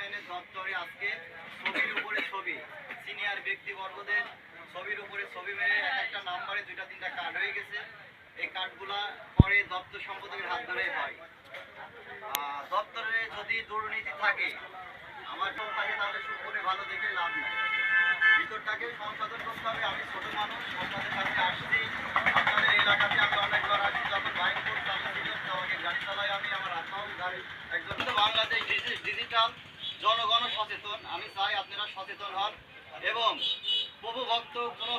ইউনিয়নের দপ্তরে আজকে ছবির উপরে ছবি, সিনিয়র ব্যক্তিবর্গদের ছবির উপরে ছবি মেরে এক একটা নাম্বারে 2-3টা কার্ড হয়ে গেছে। এই কার্ডগুলা পরে দপ্তর সম্পাদকের হাত ধরেই হয়। দপ্তরে যদি দুর্নীতি থাকে, আমার থাকে, তাহলে সুখ ভালো দেখে লাভ নাই। ভিতরটাকে সংশোধন করতে হবে। আমি ছোট মানুষ, আপনাদের কাছে আসছি, আপনাদের এলাকাতে আমি অনেকবার আসছি। যখন বাইক চালিয়েছিলাম আমাকে গাড়ি চালাই, আমি আমার আত্মাও গাড়ি একজন। বাংলাদেশ ডিজিটাল, জনগণ সচেতন। আমি চাই আপনারা সচেতন হন এবং প্রভুভক্ত কোনো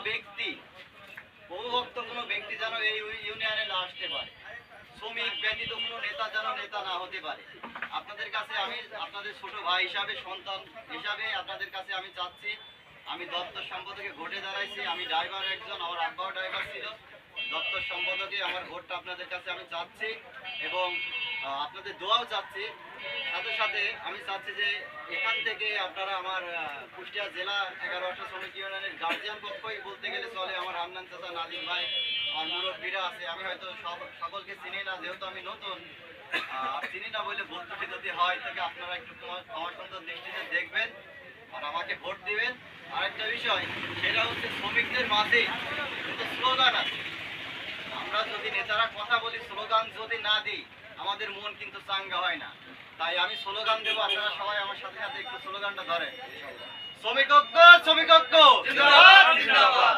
ব্যক্তি যেন এই ইউনিয়নে না আসতে পারে। শ্রমিক ব্যতীত কোনো নেতা যেন নেতা না হতে পারে। আপনাদের কাছে আমি আপনাদের ছোট ভাই হিসাবে, সন্তান হিসাবে আপনাদের কাছে আমি চাচ্ছি, আমি দপ্তর সম্পাদকে ভোটে দাঁড়াইছি। আমি ড্রাইভার একজন, আমার আব্বাও ড্রাইভার ছিল। দপ্তর সম্পাদকে আমার ভোটটা আপনাদের কাছে আমি চাচ্ছি এবং আপনাদের দোয়াও চাচ্ছি। সাথে সাথে আমি চাচ্ছি যে এখান থেকে আপনারা আমার কুষ্টিয়া জেলা 11 শ্রমিক ইউনিয়নের গার্জিয়ান পক্ষই বলতে গেলে চলে। আমার হান্নান চাচা, নাজিম ভাই, আমার মুরব্বীরা আছে। আমি হয়তো সকলকে চিনি না, যেহেতু আমি নতুন, চিনি না বলে ভোট ত্রুটি যদি হয় থেকে আপনারা একটু আমার সুন্দর দৃষ্টিতে দেখবেন আর আমাকে ভোট দিবেন। আরেকটা বিষয়, সেটা হচ্ছে শ্রমিকদের মাঝে কিন্তু স্লোগান আছে। আমরা যদি নেতারা কথা বলি, স্লোগান যদি না দিই, আমাদের মন কিন্তু চাঙ্গা হয় না। তাই আমি স্লোগান দেবো, আপনারা সবাই আমার সাথে সাথে একটু স্লোগানটা ধরেন। শ্রমিক ঐক্য, শ্রমিক ঐক্য জিন্দাবাদ, জিন্দাবাদ।